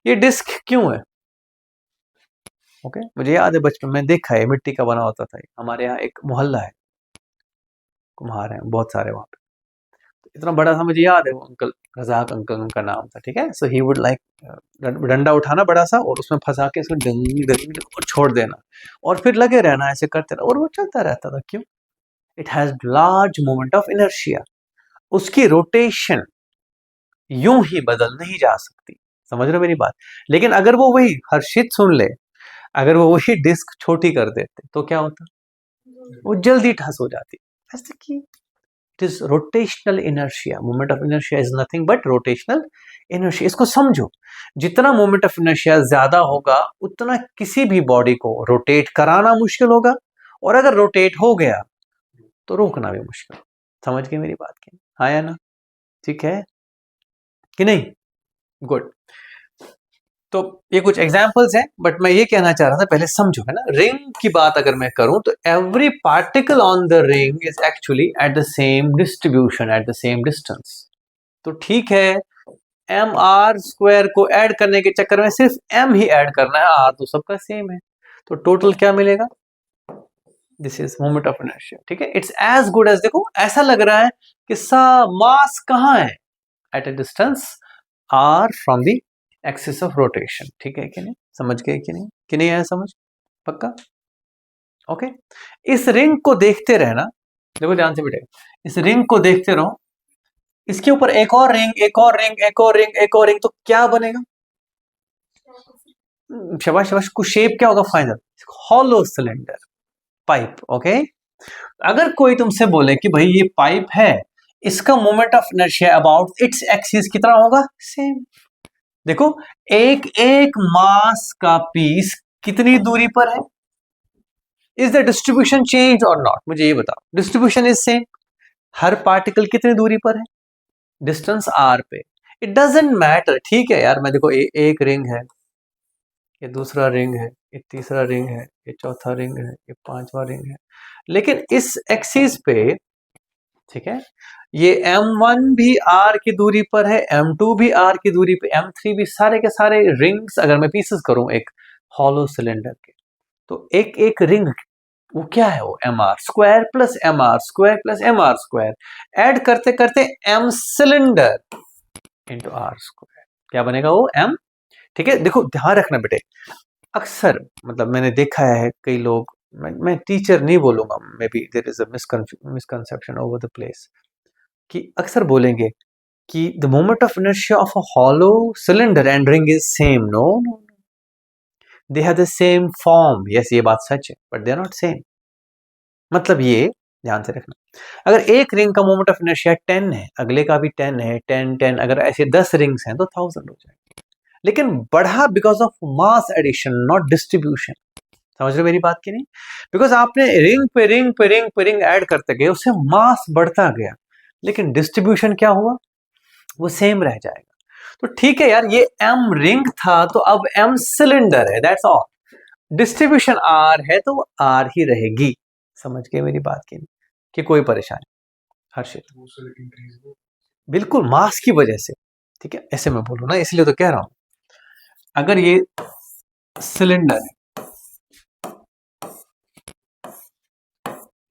ये डिस्क क्यों है? ओके, मुझे याद है बचपन में देखा है, मिट्टी का बना होता था। हमारे यहाँ एक मोहल्ला है, कुम्हार हैं बहुत सारे वहाँ पे, तो इतना बड़ा था, मुझे याद है वो अंकल, रजाक अंकल उनका नाम था, ठीक है। सो ही वुड लाइक डंडा उठाना बड़ा सा और उसमें फंसा के इसको डंग डंग और छोड़ देना और फिर लगे रहना, ऐसे करते रहो और वो चलता रहता था। क्यों? It has large moment of inertia. उसकी रोटेशन यूं ही बदल नहीं जा सकती, समझ रहे हो मेरी बात? लेकिन अगर वो वही, हर्षित सुन ले, अगर वो वही डिस्क छोटी कर देते तो क्या होता? वो जल्दी ठस हो जाती। ऐसे कि it is rotational inertia, moment of inertia is nothing but rotational inertia. इसको समझो, जितना मोमेंट ऑफ इनर्शिया ज्यादा होगा उतना किसी भी बॉडी को रोटेट कराना मुश्किल होगा, और अगर रोटेट हो गया तो रोकना भी मुश्किल। समझ गए मेरी बात की? हाँ या ना? ठीक है कि नहीं? गुड। तो ये कुछ एग्जांपल्स हैं, बट मैं ये कहना चाह रहा था पहले समझो, है ना? रिंग की बात अगर मैं करूं तो every particle on the ring is actually at the same distribution, at the same distance. तो ठीक है, एम आर स्क्वायर को ऐड करने के चक्कर में सिर्फ एम ही ऐड करना है, आर तो सबका सेम है, तो टोटल क्या मिलेगा? This is moment of inertia. ठीक है, इट्स एज गुड एज, देखो ऐसा लग रहा है कि मास कहाँ है? At a distance r from the axis of rotation. ठीक है कि नहीं? समझ गए कि नहीं? कि नहीं आया समझ? पक्का? ओके। इस रिंग को देखते रहना, देखो ध्यान से बेटे, इस रिंग को देखते रहो, इसके ऊपर एक और रिंग, एक और रिंग, एक और रिंग, एक और रिंग, तो क्या बनेगा? शाबाश शाबाश, कुछ शेप क्या होगा final? Hollow cylinder, pipe. Okay. अगर कोई तुमसे बोले कि भाई ये पाइप है, इसका moment of inertia about its axis कितना होगा? सेम। देखो, एक एक मास का पीस कितनी दूरी पर है? इज द डिस्ट्रीब्यूशन चेंज और नॉट? मुझे ये बताओ, distribution is same, her particle कितनी दूरी पर है? डिस्टेंस आर पे। It doesn't matter. ठीक है यार, मैं देखो एक रिंग है, ये दूसरा रिंग है, ये तीसरा रिंग है, ये चौथा रिंग है, ये पांचवा रिंग है, लेकिन इस एक्सिस पे, ठीक है, ये M1 भी आर की दूरी पर है, M2 भी आर की दूरी पे, M3 भी, सारे के सारे रिंग्स अगर मैं पीसेस करूं एक हॉलो सिलेंडर के, तो एक एक रिंग वो क्या है? वो m are square plus m are square plus m are square, add करते करते m cylinder into are square, क्या बनेगा वो? एम। ठीक है, देखो ध्यान रखना बेटे, अक्सर मतलब मैंने देखा है कई लोग, मैं टीचर नहीं बोलूंगा, maybe there is a misconception over the place, कि अक्सर बोलेंगे कि the moment of inertia of a hollow cylinder and ring is same. No no, they have the same form. Yes, ये बात सच है, but they are not same. मतलब ये ध्यान से रखना, अगर एक रिंग का मोमेंट ऑफ इनर्शिया 10 है, अगले का भी 10 है, 10 10, अगर ऐसे 10 रिंग्स हैं तो 1000 हो जाएगा, लेकिन बढ़ा because of mass addition, not distribution. समझ रहे हो मेरी बात की नहीं? बिकॉज आपने रिंग पे रिंग पे रिंग पे रिंग ऐड करते गए, उससे मास बढ़ता गया, लेकिन डिस्ट्रीब्यूशन क्या हुआ? वो सेम रह जाएगा। तो ठीक है यार, ये एम रिंग था तो अब एम सिलेंडर है, दैट्स ऑल। डिस्ट्रीब्यूशन आर है तो वो आर ही रहेगी। समझ गए मेरी बात की नहीं? कि कोई परेशानी? हर्षित, बिल्कुल मास की वजह से। ठीक है, ऐसे मैं बोलूं ना, इसलिए तो कह रहा हूं, अगर ये सिलेंडर है,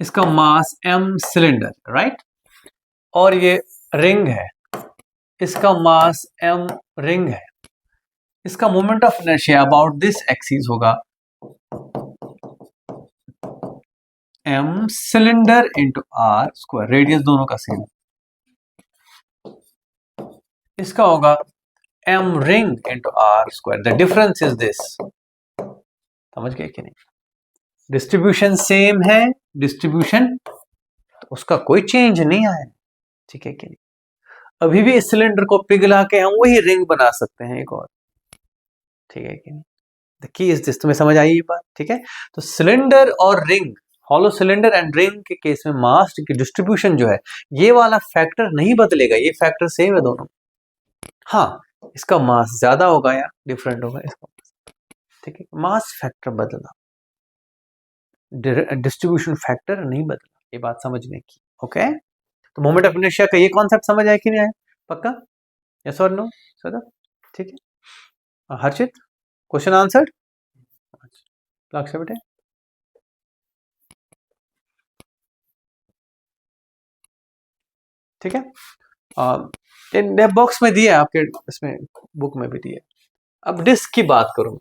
इसका मास m सिलेंडर, राइट, और ये रिंग है, इसका मास m रिंग है, इसका moment of inertia about this axis होगा m cylinder into are square, radius दोनों का सेम, इसका होगा m ring into are square, the difference is this. समझ गए कि नहीं? डिस्ट्रीब्यूशन सेम है, डिस्ट्रीब्यूशन तो उसका कोई चेंज नहीं आया। ठीक है कि नहीं? अभी भी इस सिलेंडर को पिघला के हम वही रिंग बना सकते हैं एक और। ठीक है कि नहीं? The key is this. तुम्हें समझ आई ये बात? ठीक है, तो सिलेंडर और ring, hollow cylinder and ring के केस में मास की डिस्ट्रीब्यूशन जो है, ये वाला फैक्टर नहीं बदलेगा, ये फैक्टर सेम है दोनों। हाँ, इसका मास ज्यादा होगा या डिफरेंट होगा इसका। ठीक है, मास फैक्टर बदला, डिस्ट्रीब्यूशन फैक्टर नहीं बदला, ये बात समझने की। ओके, तो मोमेंट ऑफ इनर्शिया का ये कॉन्सेप्ट समझ आया कि नहीं आया? पक्का? यस और नो? सदा? ठीक है, हर्षित, क्वेश्चन आंसर्ड? लक्ष्य बेटे, ठीक है, बॉक्स में दिया आपके, इसमें बुक में भी दिया। अब डिस्क की बात करूं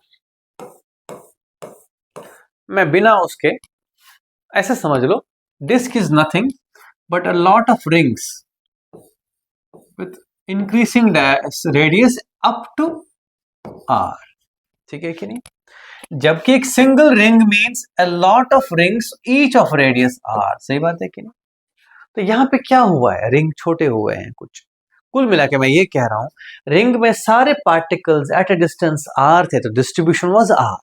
मैं, बिना उसके, ऐसे समझ लो, disc is nothing but a lot of rings with increasing radius up to R. ठीक है कि नहीं? जबकि एक single ring means a lot of rings each of radius R. सही बात है कि नहीं? तो यहां पे क्या हुआ है, रिंग छोटे हुए हैं कुछ। कुल मिला के मैं ये कह रहा हूं, रिंग में सारे particles at a distance R थे तो डिस्ट्रीब्यूशन वाज आर,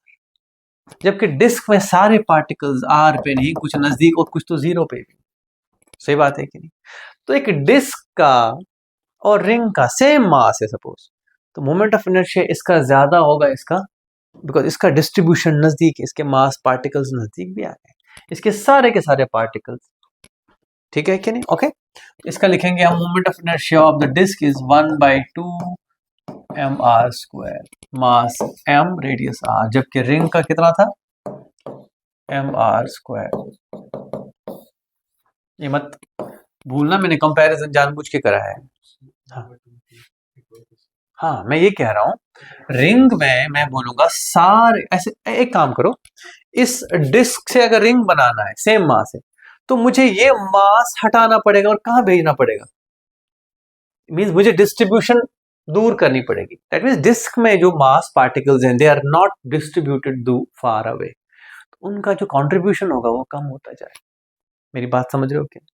जबकि डिस्क में सारे पार्टिकल्स आर पे नहीं, कुछ नजदीक और कुछ तो जीरो पे भी। सही बात है कि नहीं? तो एक डिस्क का और रिंग का सेम मास है सपोज, तो मोमेंट ऑफ इनर्शिया इसका ज्यादा होगा इसका, बिकॉज इसका डिस्ट्रीब्यूशन नजदीक है, इसके मास पार्टिकल्स नजदीक भी आ गए, इसके सारे के सारे पार्टिकल्स। ठीक है कि नहीं? ओके, इसका लिखेंगे हम, moment of inertia of the disk is 1/2 M are square, mass M, radius R, जबकि रिंग का कितना था, एम आर स्क्वायर। ये मत भूलना, मैंने कंपैरिजन जानबूझ के करा है। हाँ, हाँ मैं ये कह रहा हूं, रिंग में मैं बोलूंगा सारे ऐसे, एक काम करो, इस डिस्क से अगर रिंग बनाना है सेम मास है, तो मुझे ये मास हटाना पड़ेगा और कहां भेजना पड़ेगा, मींस मुझे डिस्ट्रीब्यूशन दूर करनी पड़ेगी। दैट मींस डिस्क में जो मास पार्टिकल्स हैं दे आर नॉट डिस्ट्रीब्यूटेड दू फार अवे, उनका जो कंट्रीब्यूशन होगा वो कम होता जाए। मेरी बात समझ रहे हो क्या?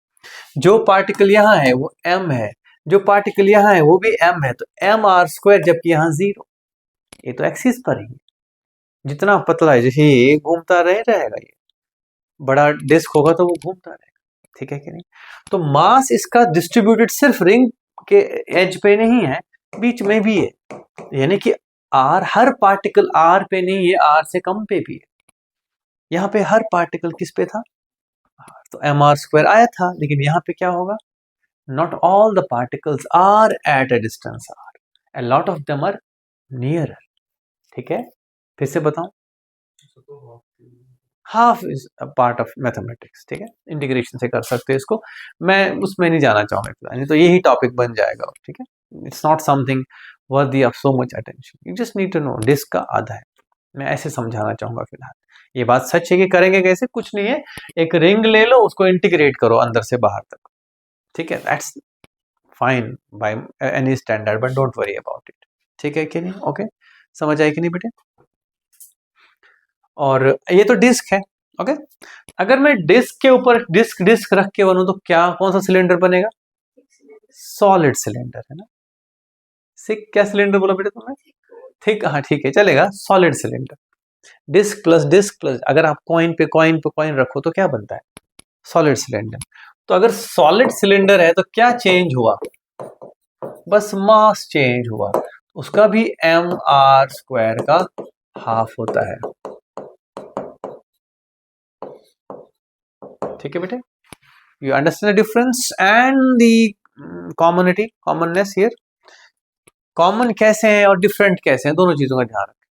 जो पार्टिकल यहाँ है वो m है, जो पार्टिकल यहाँ है वो भी m है, तो एम आर स्क्वायर, जबकि यहाँ 0, ये तो एक्सिस पर ही है। जितना पतला है, जैसे ये घूमता रहेगा, ये बड़ा डिस्क होगा तो वो घूमता रहेगा, ठीक है कि नहीं? तो मास इसका डिस्ट्रीब्यूटेड सिर्फ रिंग के एज पे नहीं है, बीच में भी है, यानी कि आर, हर पार्टिकल आर पे नहीं है, आर से कम पे भी है। यहाँ पे हर पार्टिकल किस पे था, तो एम आर स्क्वायर आया था, लेकिन यहाँ पे क्या होगा, not all the particles are at a distance r, a lot of them are nearer, ठीक है? फिर से बताऊं, half is a part of mathematics, ठीक है, इंटीग्रेशन से कर सकते हैं इसको, मैं उसमें नहीं जाना चाहूंगा, नहीं तो यही टॉपिक बन जाएगा, ठीक है? It's not something worthy of so much attention, you just need to know disk का आधा है, मैं ऐसे समझाना चाहूंगा फिलहाल। ये बात सच है कि करेंगे कैसे, कुछ नहीं है, एक रिंग ले लो, उसको इंटीग्रेट करो अंदर से बाहर तक, ठीक है, that's fine by any standard, but don't worry about it, ठीक है कि नहीं? ओके, समझ आए कि नहीं बेटे? और ये तो डिस्क है, ओके। अगर मैं डिस्क के ऊपर डिस्क रख के बनूं तो क्या, कौन सा सिलेंडर बनेगा, सॉलिड सिलेंडर, है ना? सिक क्या सिलेंडर बोला बेटे तुमने, ठीक, हाँ ठीक है चलेगा, सॉलिड सिलेंडर। डिस्क प्लस अगर आप कॉइन पे कॉइन रखो तो क्या बनता है, सॉलिड सिलेंडर। तो अगर सॉलिड सिलेंडर है तो क्या चेंज हुआ, बस मास चेंज हुआ, उसका भी एम आर स्क्वायर का हाफ होता है, ठीक है बेटे? You understand the difference and the commonness here, common कैसे हैं और डिफरेंट कैसे हैं, दोनों चीजों का ध्यान रखें।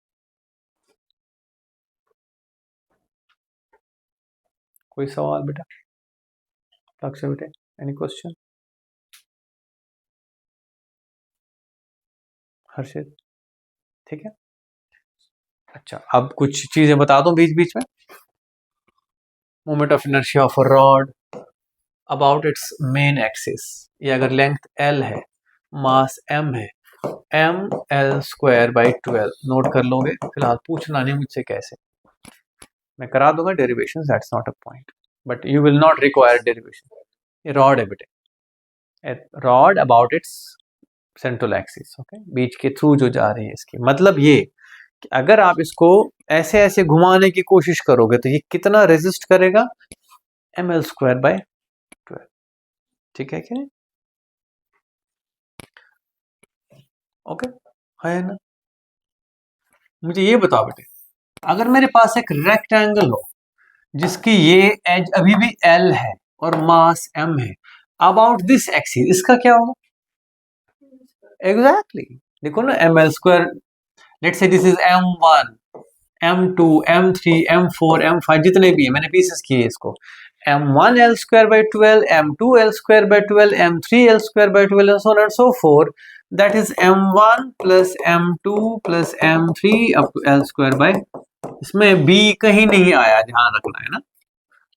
कोई सवाल बेटा, लक्ष्य बेटे, एनी क्वेश्चन? हर्षित, ठीक है। अच्छा, अब कुछ चीजें बता दूं बीच बीच में। Moment of inertia of a rod about its main axis, ये अगर लेंथ l है, मास m है, M L square by 12 note कर लोगे, फिलहाल पूछना नहीं मुझसे कैसे, मैं करा दूंगा derivation, that's not a point, but you will not require derivation. ये रॉड है बेटे, rod about its central axis, okay, बीच के थ्रू जो जा रही है, इसकी मतलब ये कि अगर आप इसको ऐसे ऐसे घुमाने की कोशिश करोगे तो ये कितना रेजिस्ट करेगा, एम एल स्क्वायर बाय 12, ठीक है कि नहीं? ओके, है ना? मुझे ये बताओ बेटे, अगर मेरे पास एक रेक्टेंगल हो जिसकी ये एज अभी भी एल है और मास एम है, अबाउट दिस एक्सिस इसका क्या होगा, एग्जैक्टली देखो ना, M L square, let's say this is m1, m2, m3, m4, m5, जितने भी है मैंने पीसेस किए इसको, m1 l square by 12, m2 l square by 12, m3 l square by 12, so on and so forth, that is m1 plus m2 plus m3 up to l square by, इसमें b कहीं नहीं आया, ध्यान रखना है ना,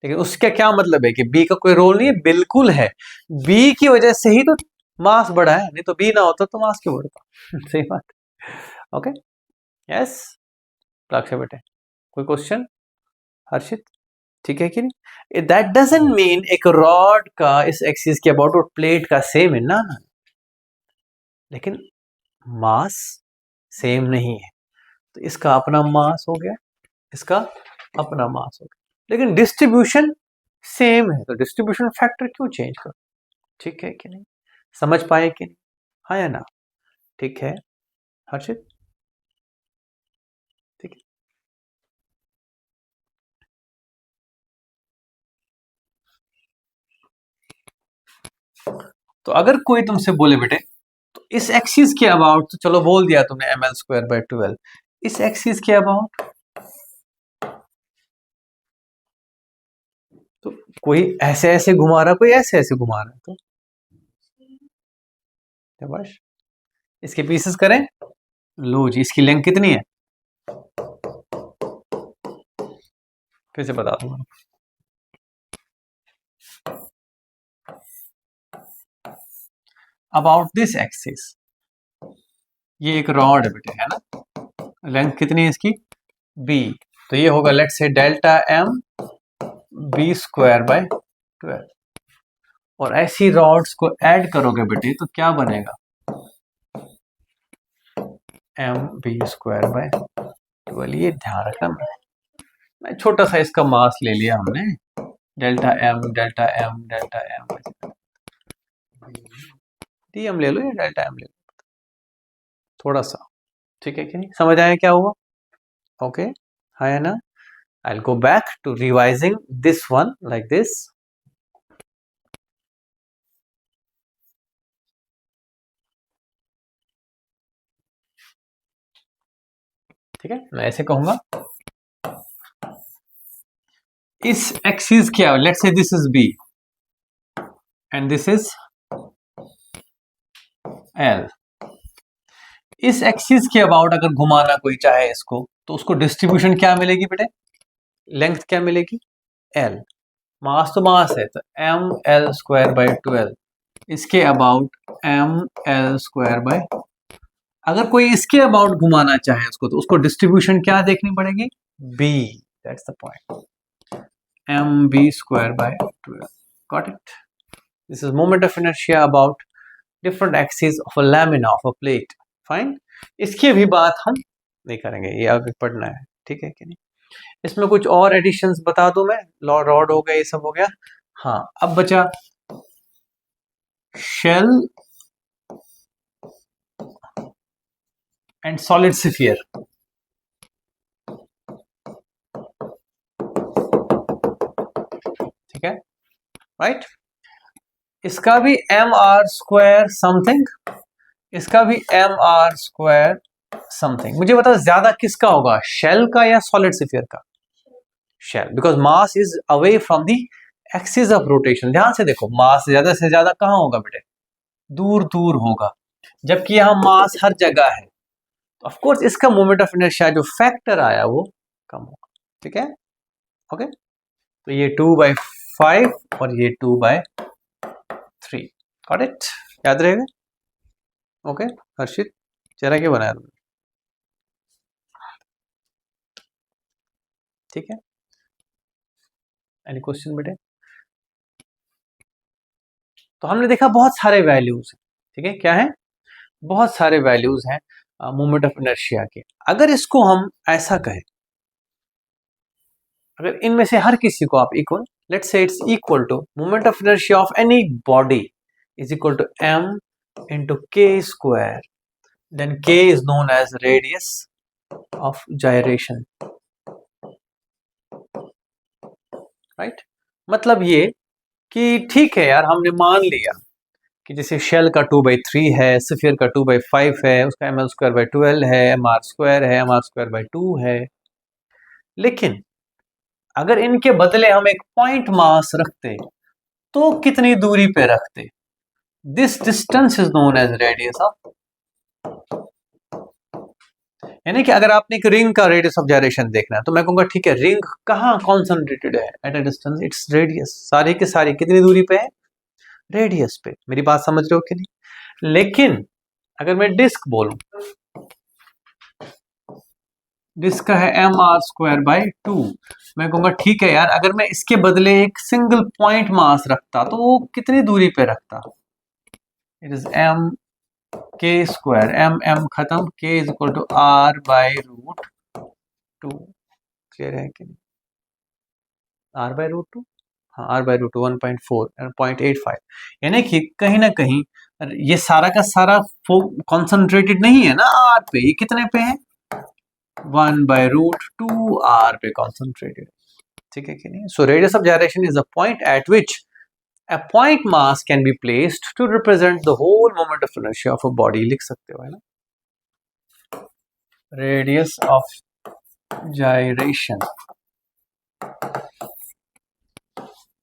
लेकिन उसका क्या मतलब है कि बी का कोई रोल नहीं है, बिल्कुल है, बी की वजह से ही तो मास बढ़ा है, नहीं तो बी ना होता तो मास क्यों बढ़ता सही बात, ओके, यस प्राक्षय बेटे, कोई क्वेश्चन हर्षित, ठीक है कि नहीं? दैट डजंट मीन एक रॉड का इस एक्सिस के अबाउट और प्लेट का सेम है ना, लेकिन मास सेम नहीं है, तो इसका अपना मास हो गया, इसका अपना मास हो गया, लेकिन डिस्ट्रीब्यूशन सेम है, तो डिस्ट्रीब्यूशन फैक्टर क्यों चेंज करो, ठीक है कि नहीं? समझ पाए कि नहीं, हाँ या ना? ठीक है हर्षित, ठीक है। तो अगर कोई तुमसे बोले बेटे, तो इस एक्सिस के अबाउट, तो चलो बोल दिया तुमने ml²/12, इस एक्सिस के अबाउट तो कोई ऐसे ऐसे घुमा रहा, कोई ऐसे ऐसे घुमा रहा, तो शाबाश। इसके पीसेस करें, लो जी, इसकी लेंथ कितनी है, फिर से बता दूंगा। अबाउट दिस एक्सिस, ये एक रॉड है बेटे, है ना, लेंथ कितनी है इसकी, b, तो ये होगा let's say delta m b²/12, और ऐसी रॉड्स को ऐड करोगे बेटे तो क्या बनेगा, mb²/12। ये ध्यान रखना, मैं छोटा सा इसका मास ले लिया हमने, delta m delta m delta m, dm ले लो या डेल्टा m ले लो, थोड़ा सा, ठीक है कि नहीं, समझ आया क्या हुआ, ओके, है ना। I'll go back to revising this one like this. ठीक है, मैं ऐसे कहूंगा, इस एक्सिस क्या, let's say this is b and this is l। इस एक्सिस के अबाउट अगर घुमाना कोई चाहे इसको, तो उसको डिस्ट्रीब्यूशन क्या मिलेगी बेटे, लेंथ क्या मिलेगी, l, मास तो मास है, तो ml²/12, इसके अबाउट ml²/, अगर कोई इसके अबाउट घुमाना चाहे उसको, तो उसको डिस्ट्रीब्यूशन क्या देखनी पड़ेगी, b, that's the point, mb²/12, got it? This is moment of inertia about different axes of a lamina of a plate. Fine? इसकी भी बात हम नहीं करेंगे, ये आगे पढ़ना है, ठीक है कि नहीं। इसमें कुछ और एडिशंस बता दूं मैं, रॉड हो गया, ये सब हो गया। हाँ, अब बचा शेल एंड सॉलिड स्फीयर, ठीक है, राइट। इसका भी mr² समथिंग, इसका भी mr² समथिंग। मुझे बता ज्यादा किसका होगा, शेल का या सॉलिड स्फीयर का, shell, because mass is away from the axis of rotation. ध्यान से देखो, मास ज्यादा से ज्यादा कहाँ होगा बेटे, दूर दूर होगा, जबकि यहाँ मास हर जगह है, तो ऑफ कोर्स इसका मोमेंट ऑफ इनर्शिया जो फैक्टर आया वो कम होगा, ठीक है, ओके। तो ये 2/5 और ये 2/3, गॉट इट, याद रहेगा, ओके। हर्षित, चेहरा क्यों बनाया तुमने, ठीक है, एनी क्वेश्चन बेटे। तो हमने देखा बहुत सारे वैल्यूज, ठीक है, क्या है, बहुत सारे वैल्यूज हैं मोमेंट ऑफ इनर्शिया के। अगर इसको हम ऐसा कहें, अगर इनमें से हर किसी को आप equal, let's say it's equal to moment of inertia of any body is equal to m into k², then k is known as radius of gyration, right? मतलब ये कि ठीक है यार, हमने मान लिया कि जैसे शेल का 2/3 है, स्फीयर का 2/5 है, उसका ml²/12 है, mr² है, mr²/2 है, लेकिन अगर इनके बदले हम एक पॉइंट मास रखते तो कितनी दूरी पे रखते, this distance is known as radius of, यानी कि अगर आपने एक रिंग का रेडियस ऑफ जायरेशन देखना है, तो मैं कहूंगा ठीक है, रिंग कहाँ कॉन्सेंट्रेटेड है, at a distance, its radius, सारे के सारे कितनी दूरी पे है, रेडियस पे। मेरी बात समझ रहे हो कि नहीं। लेकिन अगर मैं डिस्क बोलूं, डिस्क का है mr²/2, मैं कहूंगा ठीक है यार, अगर मैं इसके बदले एक सिंगल पॉइंट मास रखता तो वो कितनी दूरी पे रखता, इट इज k², m खत्म, k is equal to r/√2, clear है कि नहीं, r/√2, हाँ r/√2 1.4 0.85, यानी कि कहीं ना कहीं ये सारा का सारा कॉन्सेंट्रेटेड नहीं है ना r पे, ये कितने पे है, 1/√2 r पे कॉन्सेंट्रेटेड, ठीक है कि नहीं। So radius of gyration is a point at which A point mass can be placed to represent the whole moment of inertia of a body. लिख सकते हो है ना. Radius of gyration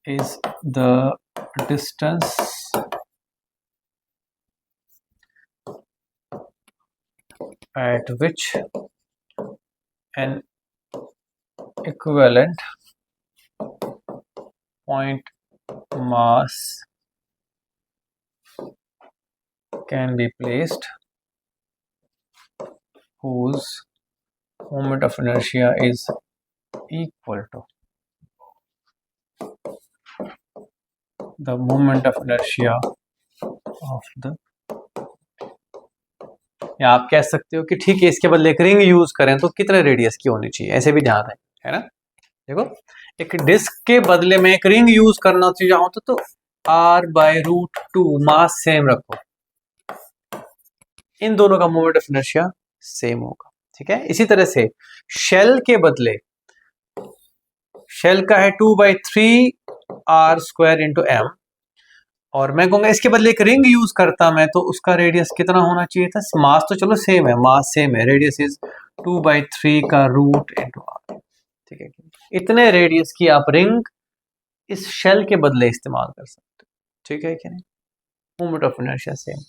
is the distance at which an equivalent point mass can be placed whose moment of inertia is equal to the moment of inertia of the. या आप कह सकते हो कि ठीक है, इसके बदले एक रिंग यूज करें तो कितने रेडियस की होनी चाहिए, ऐसे भी ध्यान है ना. देखो, एक डिस्क के बदले में एक रिंग यूज करना चाहो तो R/√2 मास सेम रखो, इन दोनों का मोमेंट ऑफ इनर्शिया सेम होगा. ठीक है. इसी तरह से शेल के बदले, शेल का है 2/3r² इंटू m, और मैं कहूंगा इसके बदले एक रिंग यूज करता मैं तो उसका रेडियस कितना होना चाहिए था. मास तो चलो सेम है, मास सेम है, रेडियस इज 2/3 का रूट इंटू r. ठीक है. इतने रेडियस की आप रिंग इस शेल के बदले इस्तेमाल कर सकते हो. ठीक है कि नहीं. Moment of inertia same.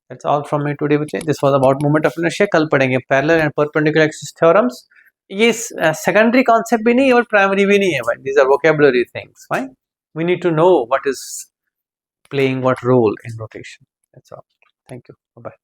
That's all from me today बच्चे. This was about moment of inertia. कल पढ़ेंगे parallel and perpendicular axis theorems. ये सेकेंडरी कॉन्सेप्ट भी नहीं है और प्राइमरी भी नहीं है भाई. These are vocabulary things. Fine. We need to know what is playing what role in rotation. That's all. Thank you. Bye-bye.